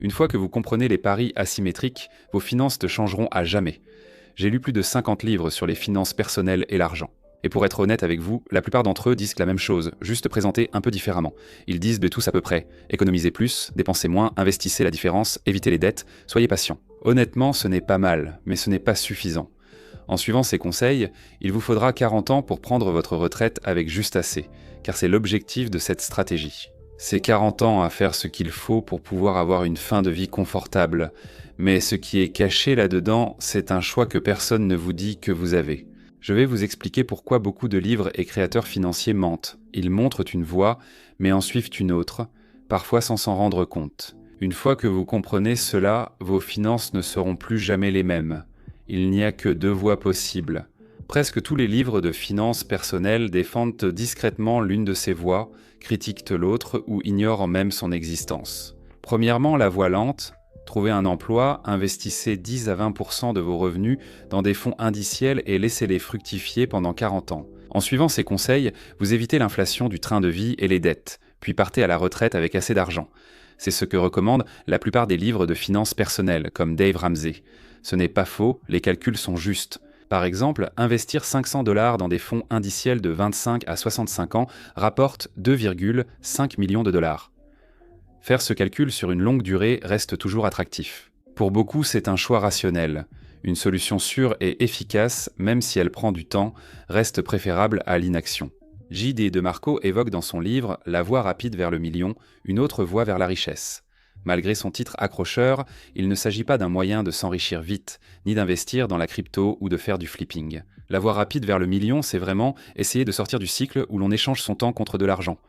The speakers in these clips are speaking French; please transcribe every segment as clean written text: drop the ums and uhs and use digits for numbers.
Une fois que vous comprenez les paris asymétriques, vos finances te changeront à jamais. J'ai lu plus de 50 livres sur les finances personnelles et l'argent. Et pour être honnête avec vous, la plupart d'entre eux disent la même chose, juste présentés un peu différemment. Ils disent de tous à peu près: économisez plus, dépensez moins, investissez la différence, évitez les dettes, soyez patient. Honnêtement, ce n'est pas mal, mais ce n'est pas suffisant. En suivant ces conseils, il vous faudra 40 ans pour prendre votre retraite avec juste assez, car c'est l'objectif de cette stratégie. C'est 40 ans à faire ce qu'il faut pour pouvoir avoir une fin de vie confortable, mais ce qui est caché là-dedans, c'est un choix que personne ne vous dit que vous avez. Je vais vous expliquer pourquoi beaucoup de livres et créateurs financiers mentent. Ils montrent une voie, mais en suivent une autre, parfois sans s'en rendre compte. Une fois que vous comprenez cela, vos finances ne seront plus jamais les mêmes. Il n'y a que deux voies possibles. Presque tous les livres de finances personnelles défendent discrètement l'une de ces voies, critiquent l'autre ou ignorent même son existence. Premièrement, la voie lente: trouvez un emploi, investissez 10 à 20% de vos revenus dans des fonds indiciels et laissez-les fructifier pendant 40 ans. En suivant ces conseils, vous évitez l'inflation du train de vie et les dettes, puis partez à la retraite avec assez d'argent. C'est ce que recommandent la plupart des livres de finances personnelles, comme Dave Ramsey. Ce n'est pas faux, les calculs sont justes. Par exemple, investir 500 $ dans des fonds indiciels de 25 à 65 ans rapporte 2,5 millions de dollars. Faire ce calcul sur une longue durée reste toujours attractif. Pour beaucoup, c'est un choix rationnel. Une solution sûre et efficace, même si elle prend du temps, reste préférable à l'inaction. J.D. DeMarco évoque dans son livre « La voie rapide vers le million », une autre voie vers la richesse. Malgré son titre accrocheur, il ne s'agit pas d'un moyen de s'enrichir vite, ni d'investir dans la crypto ou de faire du flipping. La voie rapide vers le million, c'est vraiment essayer de sortir du cycle où l'on échange son temps contre de l'argent.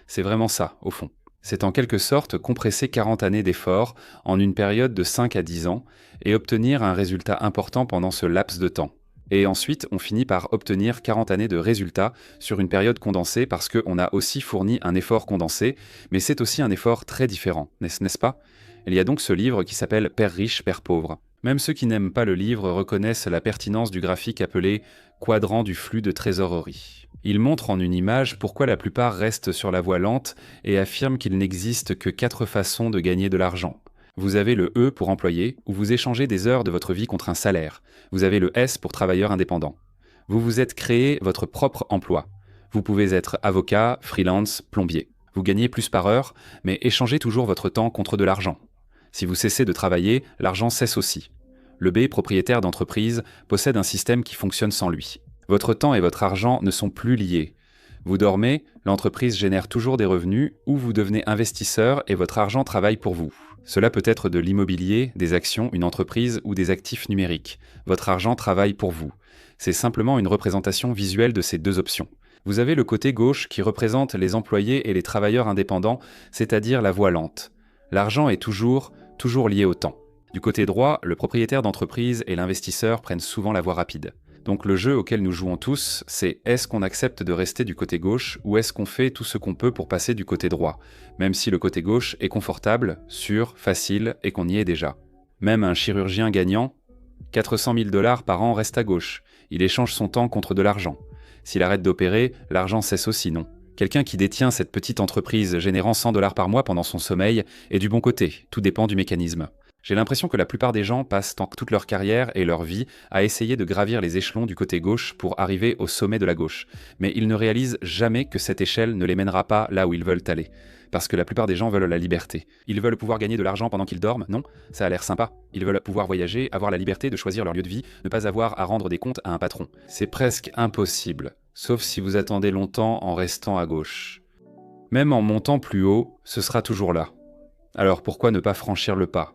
C'est vraiment ça, au fond. C'est en quelque sorte compresser 40 années d'efforts en une période de 5 à 10 ans et obtenir un résultat important pendant ce laps de temps. Et ensuite, on finit par obtenir 40 années de résultats sur une période condensée parce qu'on a aussi fourni un effort condensé, mais c'est aussi un effort très différent, n'est-ce pas? Il y a donc ce livre qui s'appelle « Père riche, Père pauvre ». Même ceux qui n'aiment pas le livre reconnaissent la pertinence du graphique appelé « quadrant du flux de trésorerie ». Il montre en une image pourquoi la plupart restent sur la voie lente et affirment qu'il n'existe que 4 façons de gagner de l'argent. Vous avez le E pour employé, où vous échangez des heures de votre vie contre un salaire. Vous avez le S pour travailleur indépendant. Vous vous êtes créé votre propre emploi. Vous pouvez être avocat, freelance, plombier. Vous gagnez plus par heure, mais échangez toujours votre temps contre de l'argent. Si vous cessez de travailler, l'argent cesse aussi. Le B, propriétaire d'entreprise, possède un système qui fonctionne sans lui. Votre temps et votre argent ne sont plus liés. Vous dormez, l'entreprise génère toujours des revenus, ou vous devenez investisseur et votre argent travaille pour vous. Cela peut être de l'immobilier, des actions, une entreprise ou des actifs numériques. Votre argent travaille pour vous. C'est simplement une représentation visuelle de ces deux options. Vous avez le côté gauche qui représente les employés et les travailleurs indépendants, c'est-à-dire la voie lente. L'argent est toujours lié au temps. Du côté droit, le propriétaire d'entreprise et l'investisseur prennent souvent la voie rapide. Donc le jeu auquel nous jouons tous, c'est est-ce qu'on accepte de rester du côté gauche ou est-ce qu'on fait tout ce qu'on peut pour passer du côté droit, même si le côté gauche est confortable, sûr, facile et qu'on y est déjà. Même un chirurgien gagnant 400 000 $ par an reste à gauche. Il échange son temps contre de l'argent. S'il arrête d'opérer, l'argent cesse aussi, non? Quelqu'un qui détient cette petite entreprise générant 100 $ par mois pendant son sommeil est du bon côté, tout dépend du mécanisme. J'ai l'impression que la plupart des gens passent toute leur carrière et leur vie à essayer de gravir les échelons du côté gauche pour arriver au sommet de la gauche. Mais ils ne réalisent jamais que cette échelle ne les mènera pas là où ils veulent aller. Parce que la plupart des gens veulent la liberté. Ils veulent pouvoir gagner de l'argent pendant qu'ils dorment, non? Ça a l'air sympa. Ils veulent pouvoir voyager, avoir la liberté de choisir leur lieu de vie, ne pas avoir à rendre des comptes à un patron. C'est presque impossible, sauf si vous attendez longtemps en restant à gauche. Même en montant plus haut, ce sera toujours là. Alors pourquoi ne pas franchir le pas?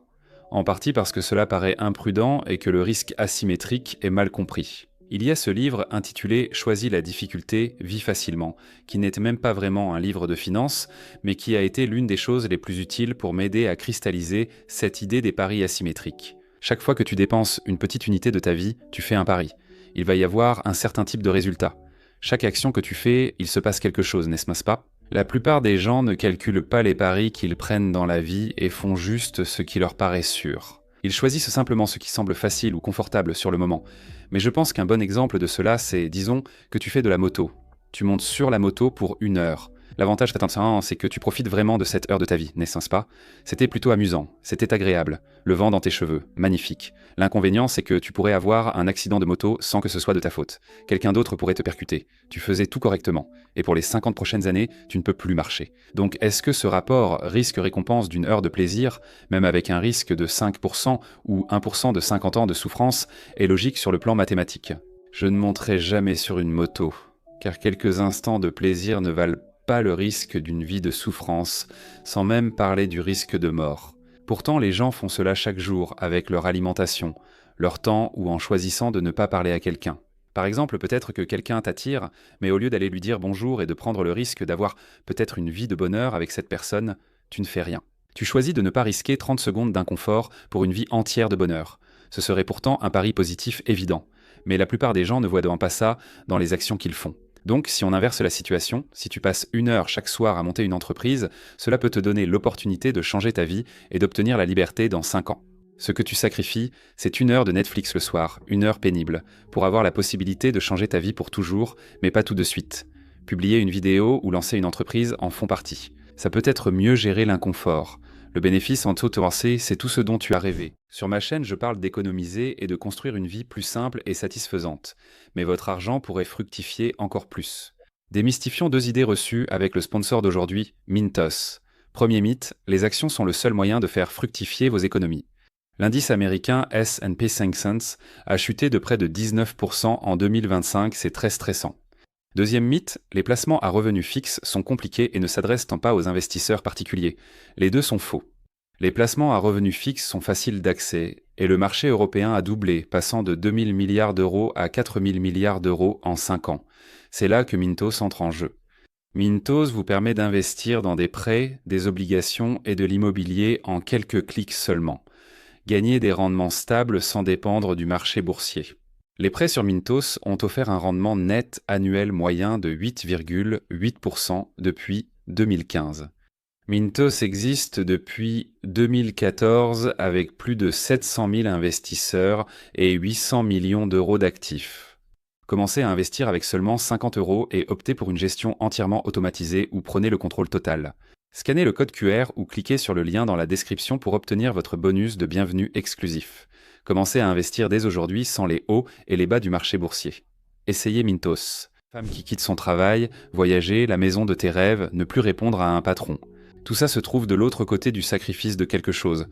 En partie parce que cela paraît imprudent et que le risque asymétrique est mal compris. Il y a ce livre intitulé « Choisis la difficulté, vis facilement », qui n'est même pas vraiment un livre de finance, mais qui a été l'une des choses les plus utiles pour m'aider à cristalliser cette idée des paris asymétriques. Chaque fois que tu dépenses une petite unité de ta vie, tu fais un pari. Il va y avoir un certain type de résultat. Chaque action que tu fais, il se passe quelque chose, n'est-ce pas? La plupart des gens ne calculent pas les paris qu'ils prennent dans la vie et font juste ce qui leur paraît sûr. Ils choisissent simplement ce qui semble facile ou confortable sur le moment. Mais je pense qu'un bon exemple de cela, c'est, disons, que tu fais de la moto. Tu montes sur la moto pour 1 heure. L'avantage, c'est que tu profites vraiment de cette heure de ta vie, n'est-ce pas? C'était plutôt amusant, c'était agréable, le vent dans tes cheveux, magnifique. L'inconvénient, c'est que tu pourrais avoir un accident de moto sans que ce soit de ta faute. Quelqu'un d'autre pourrait te percuter. Tu faisais tout correctement. Et pour les 50 prochaines années, tu ne peux plus marcher. Donc est-ce que ce rapport risque-récompense d'une heure de plaisir, même avec un risque de 5% ou 1% de 50 ans de souffrance, est logique sur le plan mathématique? Je ne monterai jamais sur une moto, car quelques instants de plaisir ne valent pas le risque d'une vie de souffrance, sans même parler du risque de mort. Pourtant, les gens font cela chaque jour avec leur alimentation, leur temps ou en choisissant de ne pas parler à quelqu'un. Par exemple, peut-être que quelqu'un t'attire, mais au lieu d'aller lui dire bonjour et de prendre le risque d'avoir peut-être une vie de bonheur avec cette personne, tu ne fais rien. Tu choisis de ne pas risquer 30 secondes d'inconfort pour une vie entière de bonheur. Ce serait pourtant un pari positif évident. Mais la plupart des gens ne voient pas ça dans les actions qu'ils font. Donc, si on inverse la situation, si tu passes 1 heure chaque soir à monter une entreprise, cela peut te donner l'opportunité de changer ta vie et d'obtenir la liberté dans 5 ans. Ce que tu sacrifies, c'est 1 heure de Netflix le soir, 1 heure pénible, pour avoir la possibilité de changer ta vie pour toujours, mais pas tout de suite. Publier une vidéo ou lancer une entreprise en font partie. Ça peut être mieux gérer l'inconfort. Le bénéfice en taux avancé, c'est tout ce dont tu as rêvé. Sur ma chaîne, je parle d'économiser et de construire une vie plus simple et satisfaisante. Mais votre argent pourrait fructifier encore plus. Démystifions 2 idées reçues avec le sponsor d'aujourd'hui, Mintos. Premier mythe, les actions sont le seul moyen de faire fructifier vos économies. L'indice américain S&P 500 a chuté de près de 19% en 2025, c'est très stressant. Deuxième mythe, les placements à revenus fixes sont compliqués et ne s'adressent pas aux investisseurs particuliers. Les deux sont faux. Les placements à revenus fixes sont faciles d'accès et le marché européen a doublé, passant de 2 000 milliards d'euros à 4 000 milliards d'euros en 5 ans. C'est là que Mintos entre en jeu. Mintos vous permet d'investir dans des prêts, des obligations et de l'immobilier en quelques clics seulement. Gagner des rendements stables sans dépendre du marché boursier. Les prêts sur Mintos ont offert un rendement net annuel moyen de 8,8% depuis 2015. Mintos existe depuis 2014 avec plus de 700 000 investisseurs et 800 millions d'euros d'actifs. Commencez à investir avec seulement 50 € et optez pour une gestion entièrement automatisée ou prenez le contrôle total. Scannez le code QR ou cliquez sur le lien dans la description pour obtenir votre bonus de bienvenue exclusif. Commencez à investir dès aujourd'hui sans les hauts et les bas du marché boursier. Essayez Mintos. Femme qui quitte son travail, voyager, la maison de tes rêves, ne plus répondre à un patron. Tout ça se trouve de l'autre côté du sacrifice de quelque chose.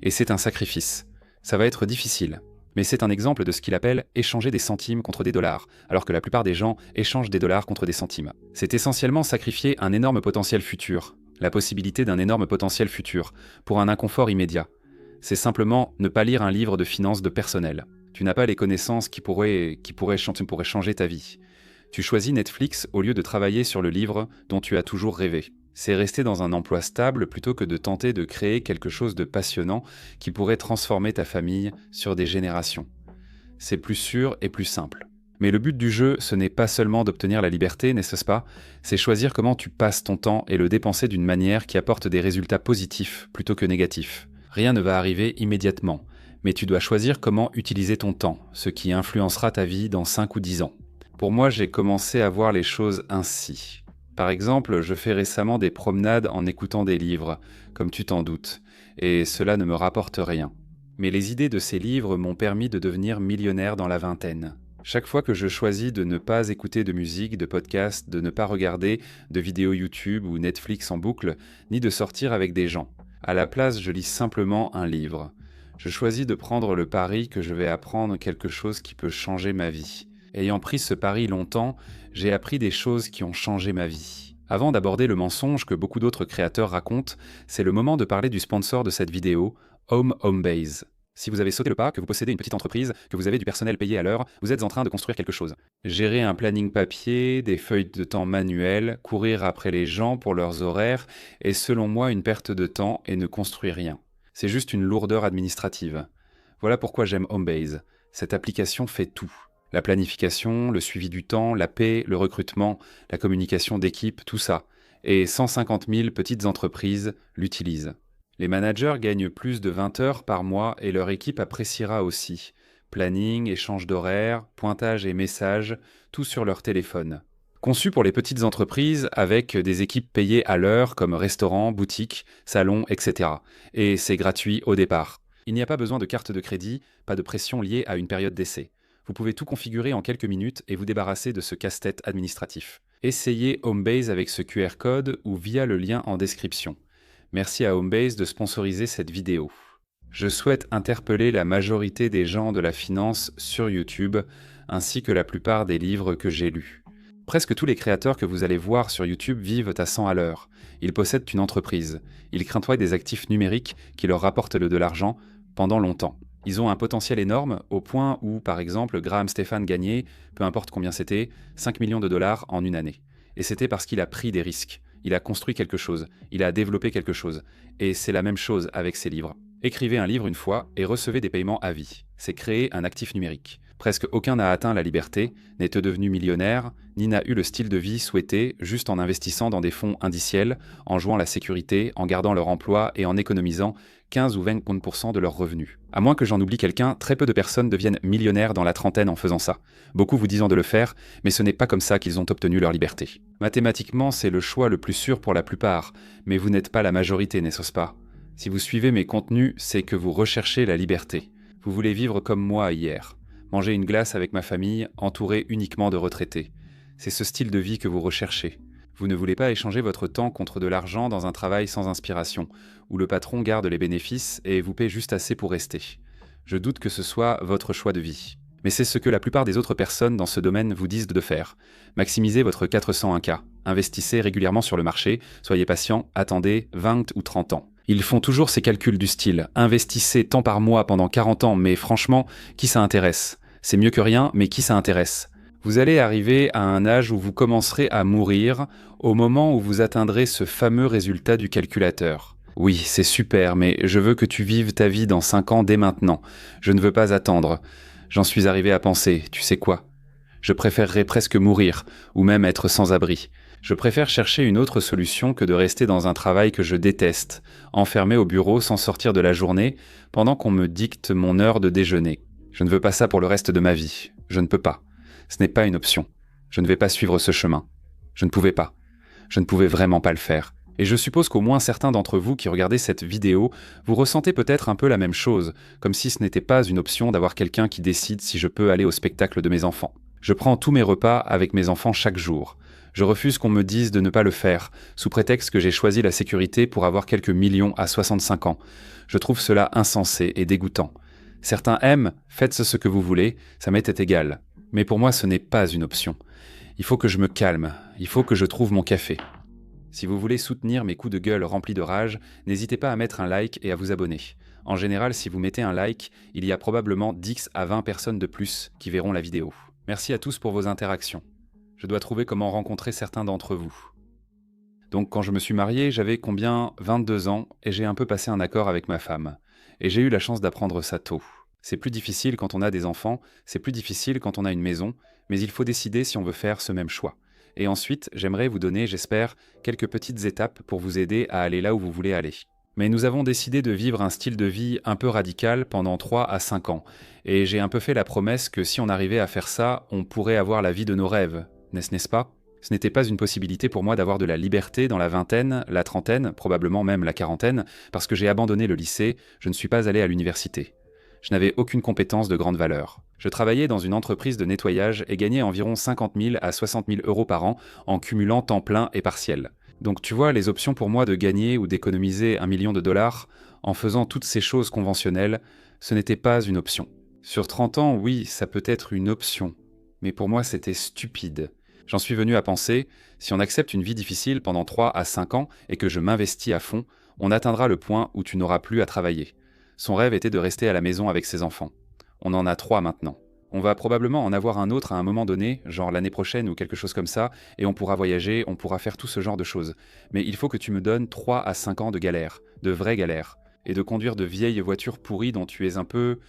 Et c'est un sacrifice. Ça va être difficile. Mais c'est un exemple de ce qu'il appelle échanger des centimes contre des dollars, alors que la plupart des gens échangent des dollars contre des centimes. C'est essentiellement sacrifier un énorme potentiel futur, la possibilité d'un énorme potentiel futur, pour un inconfort immédiat. C'est simplement ne pas lire un livre de finances de personnel. Tu n'as pas les connaissances qui pourraient changer ta vie. Tu choisis Netflix au lieu de travailler sur le livre dont tu as toujours rêvé. C'est rester dans un emploi stable plutôt que de tenter de créer quelque chose de passionnant qui pourrait transformer ta famille sur des générations. C'est plus sûr et plus simple. Mais le but du jeu, ce n'est pas seulement d'obtenir la liberté, n'est-ce pas? C'est choisir comment tu passes ton temps et le dépenser d'une manière qui apporte des résultats positifs plutôt que négatifs. Rien ne va arriver immédiatement, mais tu dois choisir comment utiliser ton temps, ce qui influencera ta vie dans 5 ou 10 ans. Pour moi, j'ai commencé à voir les choses ainsi. Par exemple, je fais récemment des promenades en écoutant des livres, comme tu t'en doutes, et cela ne me rapporte rien. Mais les idées de ces livres m'ont permis de devenir millionnaire dans la vingtaine. Chaque fois que je choisis de ne pas écouter de musique, de podcast, de ne pas regarder de vidéos YouTube ou Netflix en boucle, ni de sortir avec des gens. À la place, je lis simplement un livre. Je choisis de prendre le pari que je vais apprendre quelque chose qui peut changer ma vie. Ayant pris ce pari longtemps, j'ai appris des choses qui ont changé ma vie. Avant d'aborder le mensonge que beaucoup d'autres créateurs racontent, c'est le moment de parler du sponsor de cette vidéo, Homebase. Si vous avez sauté le pas, que vous possédez une petite entreprise, que vous avez du personnel payé à l'heure, vous êtes en train de construire quelque chose. Gérer un planning papier, des feuilles de temps manuelles, courir après les gens pour leurs horaires est selon moi une perte de temps et ne construit rien. C'est juste une lourdeur administrative. Voilà pourquoi j'aime Homebase. Cette application fait tout. La planification, le suivi du temps, la paie, le recrutement, la communication d'équipe, tout ça. Et 150 000 petites entreprises l'utilisent. Les managers gagnent plus de 20 heures par mois et leur équipe appréciera aussi. Planning, échange d'horaires, pointage et messages, tout sur leur téléphone. Conçu pour les petites entreprises avec des équipes payées à l'heure comme restaurants, boutiques, salons, etc. Et c'est gratuit au départ. Il n'y a pas besoin de carte de crédit, pas de pression liée à une période d'essai. Vous pouvez tout configurer en quelques minutes et vous débarrasser de ce casse-tête administratif. Essayez Homebase avec ce QR code ou via le lien en description. Merci à Homebase de sponsoriser cette vidéo. Je souhaite interpeller la majorité des gens de la finance sur YouTube, ainsi que la plupart des livres que j'ai lus. Presque tous les créateurs que vous allez voir sur YouTube vivent à 100 à l'heure. Ils possèdent une entreprise. Ils craignent des actifs numériques qui leur rapportent de l'argent pendant longtemps. Ils ont un potentiel énorme au point où, par exemple, Graham Stephan gagnait, peu importe combien c'était, 5 millions de dollars en une année. Et c'était parce qu'il a pris des risques. Il a construit quelque chose. Il a développé quelque chose. Et c'est la même chose avec ses livres. Écrivez un livre une fois et recevez des paiements à vie. C'est créer un actif numérique. Presque aucun n'a atteint la liberté, n'est devenu millionnaire, ni n'a eu le style de vie souhaité juste en investissant dans des fonds indiciels, en jouant la sécurité, en gardant leur emploi et en économisant 15 ou 20% de leurs revenus. À moins que j'en oublie quelqu'un, très peu de personnes deviennent millionnaires dans la trentaine en faisant ça. Beaucoup vous disant de le faire, mais ce n'est pas comme ça qu'ils ont obtenu leur liberté. Mathématiquement, c'est le choix le plus sûr pour la plupart, mais vous n'êtes pas la majorité, n'est-ce pas ? Si vous suivez mes contenus, c'est que vous recherchez la liberté. Vous voulez vivre comme moi hier. Manger une glace avec ma famille, entouré uniquement de retraités. C'est ce style de vie que vous recherchez. Vous ne voulez pas échanger votre temps contre de l'argent dans un travail sans inspiration, où le patron garde les bénéfices et vous paie juste assez pour rester. Je doute que ce soit votre choix de vie. Mais c'est ce que la plupart des autres personnes dans ce domaine vous disent de faire. Maximisez votre 401k. Investissez régulièrement sur le marché, soyez patient, attendez 20 ou 30 ans. Ils font toujours ces calculs du style « investissez tant par mois pendant 40 ans, mais franchement, qui ça intéresse ? C'est mieux que rien, mais qui ça intéresse ?» Vous allez arriver à un âge où vous commencerez à mourir au moment où vous atteindrez ce fameux résultat du calculateur. Oui, c'est super, mais je veux que tu vives ta vie dans 5 ans dès maintenant. Je ne veux pas attendre. J'en suis arrivé à penser, tu sais quoi ? Je préférerais presque mourir, ou même être sans abri. Je préfère chercher une autre solution que de rester dans un travail que je déteste, enfermé au bureau sans sortir de la journée, pendant qu'on me dicte mon heure de déjeuner. Je ne veux pas ça pour le reste de ma vie. Je ne peux pas. Ce n'est pas une option. Je ne vais pas suivre ce chemin. Je ne pouvais pas. Je ne pouvais vraiment pas le faire. Et je suppose qu'au moins certains d'entre vous qui regardez cette vidéo, vous ressentez peut-être un peu la même chose, comme si ce n'était pas une option d'avoir quelqu'un qui décide si je peux aller au spectacle de mes enfants. Je prends tous mes repas avec mes enfants chaque jour. Je refuse qu'on me dise de ne pas le faire, sous prétexte que j'ai choisi la sécurité pour avoir quelques millions à 65 ans. Je trouve cela insensé et dégoûtant. Certains aiment, faites ce que vous voulez, ça m'était égal. Mais pour moi, ce n'est pas une option. Il faut que je me calme, il faut que je trouve mon café. Si vous voulez soutenir mes coups de gueule remplis de rage, n'hésitez pas à mettre un like et à vous abonner. En général, si vous mettez un like, il y a probablement 10 à 20 personnes de plus qui verront la vidéo. Merci à tous pour vos interactions. Je dois trouver comment rencontrer certains d'entre vous. Donc quand je me suis marié, j'avais 22 ans et j'ai un peu passé un accord avec ma femme. Et j'ai eu la chance d'apprendre ça tôt. C'est plus difficile quand on a des enfants, c'est plus difficile quand on a une maison, mais il faut décider si on veut faire ce même choix. Et ensuite, j'aimerais vous donner, j'espère, quelques petites étapes pour vous aider à aller là où vous voulez aller. Mais nous avons décidé de vivre un style de vie un peu radical pendant 3 à 5 ans. Et j'ai un peu fait la promesse que si on arrivait à faire ça, on pourrait avoir la vie de nos rêves. N'est-ce pas ? Ce n'était pas une possibilité pour moi d'avoir de la liberté dans la vingtaine, la trentaine, probablement même la quarantaine, parce que j'ai abandonné le lycée, je ne suis pas allé à l'université. Je n'avais aucune compétence de grande valeur. Je travaillais dans une entreprise de nettoyage et gagnais environ 50 000 à 60 000 euros par an en cumulant temps plein et partiel. Donc tu vois, les options pour moi de gagner ou d'économiser 1 million de dollars en faisant toutes ces choses conventionnelles, ce n'était pas une option. Sur 30 ans, oui, ça peut être une option, mais pour moi c'était stupide. J'en suis venu à penser, si on accepte une vie difficile pendant 3 à 5 ans et que je m'investis à fond, on atteindra le point où tu n'auras plus à travailler. Son rêve était de rester à la maison avec ses enfants. On en a 3 maintenant. On va probablement en avoir un autre à un moment donné, genre l'année prochaine ou quelque chose comme ça, et on pourra voyager, on pourra faire tout ce genre de choses. Mais il faut que tu me donnes 3 à 5 ans de galère, de vraies galères, et de conduire de vieilles voitures pourries dont tu es un peu,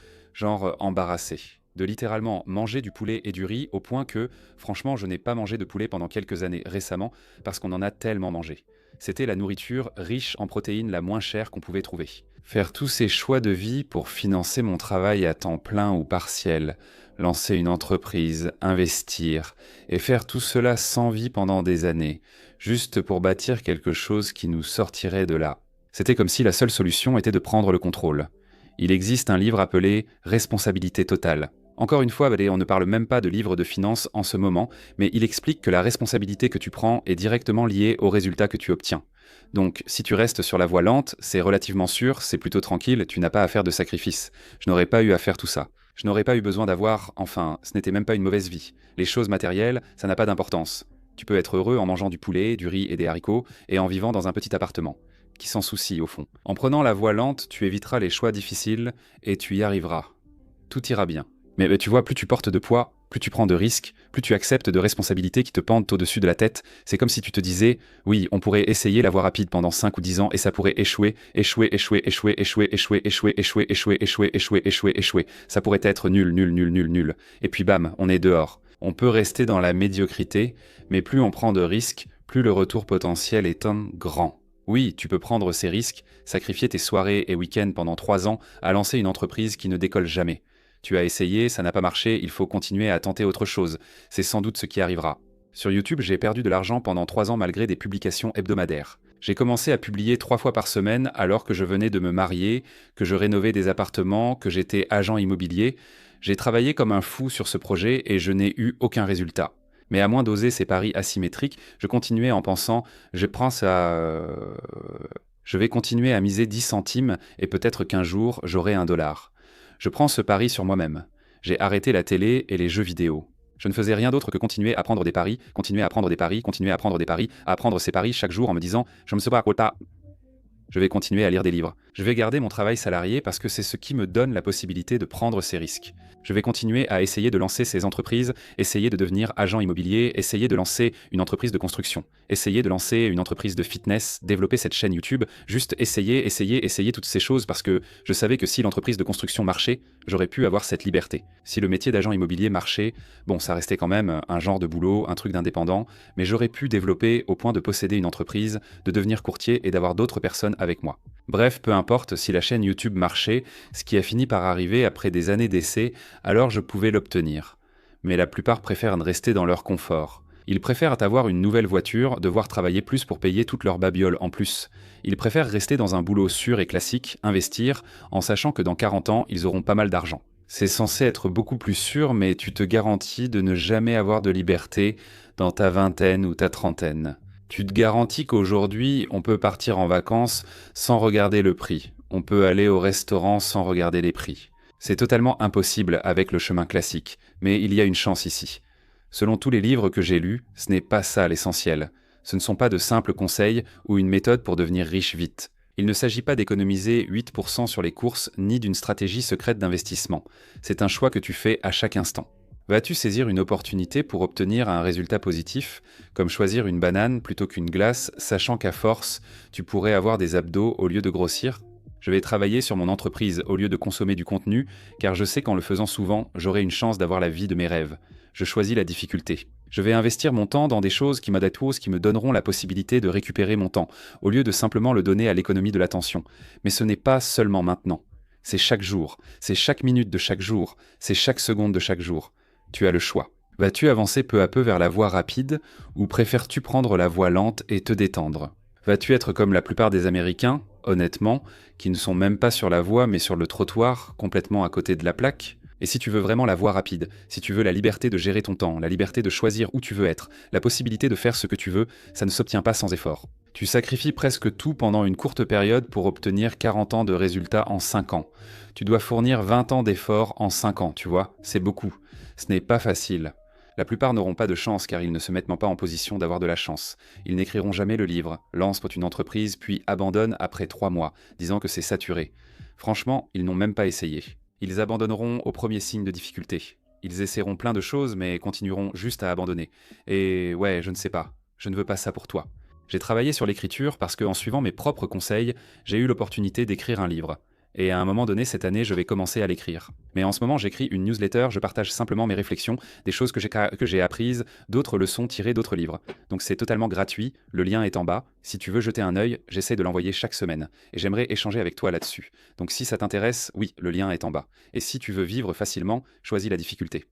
embarrassé. De littéralement manger du poulet et du riz au point que, franchement, je n'ai pas mangé de poulet pendant quelques années récemment parce qu'on en a tellement mangé. C'était la nourriture riche en protéines la moins chère qu'on pouvait trouver. Faire tous ces choix de vie pour financer mon travail à temps plein ou partiel, Lancer une entreprise, investir, et faire tout cela sans vie pendant des années, juste pour bâtir quelque chose qui nous sortirait de là. C'était comme si la seule solution était de prendre le contrôle. Il existe un livre appelé Responsabilité totale. Encore une fois, on ne parle même pas de livre de finances en ce moment, mais il explique que la responsabilité que tu prends est directement liée aux résultats que tu obtiens. Donc, si tu restes sur la voie lente, c'est relativement sûr, c'est plutôt tranquille, tu n'as pas à faire de sacrifice. Je n'aurais pas eu à faire tout ça. Je n'aurais pas eu besoin d'avoir, enfin, ce n'était même pas une mauvaise vie. Les choses matérielles, ça n'a pas d'importance. Tu peux être heureux en mangeant du poulet, du riz et des haricots, et en vivant dans un petit appartement. Qui s'en soucie, au fond. En prenant la voie lente, tu éviteras les choix difficiles, et tu y arriveras. Tout ira bien. Mais tu vois, plus tu portes de poids, plus tu prends de risques, plus tu acceptes de responsabilités qui te pendent au-dessus de la tête. C'est comme si tu te disais, oui, on pourrait essayer la voie rapide pendant 5 ou 10 ans et ça pourrait échouer, échouer, échouer, échouer, échouer, échouer, échouer, échouer, échouer, échouer, échouer, échouer, échouer. Ça pourrait être nul, nul, nul, nul, nul. Et puis bam, on est dehors. On peut rester dans la médiocrité, mais plus on prend de risques, plus le retour potentiel est grand. Oui, tu peux prendre ces risques, sacrifier tes soirées et week-ends pendant 3 ans à lancer une entreprise qui ne décolle jamais. Tu as essayé, ça n'a pas marché, il faut continuer à tenter autre chose. C'est sans doute ce qui arrivera. Sur YouTube, j'ai perdu de l'argent pendant 3 ans malgré des publications hebdomadaires. J'ai commencé à publier 3 fois par semaine alors que je venais de me marier, que je rénovais des appartements, que j'étais agent immobilier. J'ai travaillé comme un fou sur ce projet et je n'ai eu aucun résultat. Mais à moins d'oser ces paris asymétriques, je continuais en pensant « je vais continuer à miser 10 centimes et peut-être qu'un jour j'aurai $1. » Je prends ce pari sur moi-même. J'ai arrêté la télé et les jeux vidéo. Je ne faisais rien d'autre que continuer à prendre des paris, continuer à prendre des paris, continuer à prendre des paris, à prendre ces paris chaque jour en me disant « je me sais pas quoi. Je vais continuer à lire des livres. Je vais garder mon travail salarié parce que c'est ce qui me donne la possibilité de prendre ces risques. Je vais continuer à essayer de lancer ces entreprises, essayer de devenir agent immobilier, essayer de lancer une entreprise de construction, essayer de lancer une entreprise de fitness, développer cette chaîne YouTube, juste essayer toutes ces choses parce que je savais que si l'entreprise de construction marchait, j'aurais pu avoir cette liberté. Si le métier d'agent immobilier marchait, bon, ça restait quand même un genre de boulot, un truc d'indépendant, mais j'aurais pu développer au point de posséder une entreprise, de devenir courtier et d'avoir d'autres personnes avec moi. Bref, peu importe si la chaîne YouTube marchait, ce qui a fini par arriver après des années d'essais, alors je pouvais l'obtenir. Mais la plupart préfèrent rester dans leur confort. Ils préfèrent avoir une nouvelle voiture, devoir travailler plus pour payer toutes leurs babioles en plus. Ils préfèrent rester dans un boulot sûr et classique, investir, en sachant que dans 40 ans, ils auront pas mal d'argent. C'est censé être beaucoup plus sûr, mais tu te garantis de ne jamais avoir de liberté dans ta vingtaine ou ta trentaine. Tu te garantis qu'aujourd'hui, on peut partir en vacances sans regarder le prix. On peut aller au restaurant sans regarder les prix. C'est totalement impossible avec le chemin classique, mais il y a une chance ici. Selon tous les livres que j'ai lus, ce n'est pas ça l'essentiel. Ce ne sont pas de simples conseils ou une méthode pour devenir riche vite. Il ne s'agit pas d'économiser 8% sur les courses ni d'une stratégie secrète d'investissement. C'est un choix que tu fais à chaque instant. Vas-tu saisir une opportunité pour obtenir un résultat positif, comme choisir une banane plutôt qu'une glace, sachant qu'à force, tu pourrais avoir des abdos au lieu de grossir ? Je vais travailler sur mon entreprise au lieu de consommer du contenu, car je sais qu'en le faisant souvent, j'aurai une chance d'avoir la vie de mes rêves. Je choisis la difficulté. Je vais investir mon temps dans des choses qui me donneront la possibilité de récupérer mon temps, au lieu de simplement le donner à l'économie de l'attention. Mais ce n'est pas seulement maintenant. C'est chaque jour, c'est chaque minute de chaque jour, c'est chaque seconde de chaque jour. Tu as le choix. Vas-tu avancer peu à peu vers la voie rapide ou préfères-tu prendre la voie lente et te détendre ? Vas-tu être comme la plupart des Américains, honnêtement, qui ne sont même pas sur la voie mais sur le trottoir, complètement à côté de la plaque ? Et si tu veux vraiment la voie rapide, si tu veux la liberté de gérer ton temps, la liberté de choisir où tu veux être, la possibilité de faire ce que tu veux, ça ne s'obtient pas sans effort. Tu sacrifies presque tout pendant une courte période pour obtenir 40 ans de résultats en 5 ans. Tu dois fournir 20 ans d'efforts en 5 ans, tu vois, c'est beaucoup. Ce n'est pas facile. La plupart n'auront pas de chance car ils ne se mettent pas en position d'avoir de la chance. Ils n'écriront jamais le livre, lancent une entreprise puis abandonnent après 3 mois, disant que c'est saturé. Franchement, ils n'ont même pas essayé. Ils abandonneront au premier signe de difficulté. Ils essaieront plein de choses mais continueront juste à abandonner. Et ouais, je ne sais pas. Je ne veux pas ça pour toi. J'ai travaillé sur l'écriture parce qu'en suivant mes propres conseils, j'ai eu l'opportunité d'écrire un livre. Et à un moment donné, cette année, je vais commencer à l'écrire. Mais en ce moment, j'écris une newsletter, je partage simplement mes réflexions, des choses que j'ai apprises, d'autres leçons tirées d'autres livres. Donc c'est totalement gratuit, le lien est en bas. Si tu veux jeter un œil, j'essaie de l'envoyer chaque semaine. Et j'aimerais échanger avec toi là-dessus. Donc si ça t'intéresse, oui, le lien est en bas. Et si tu veux vivre facilement, choisis la difficulté.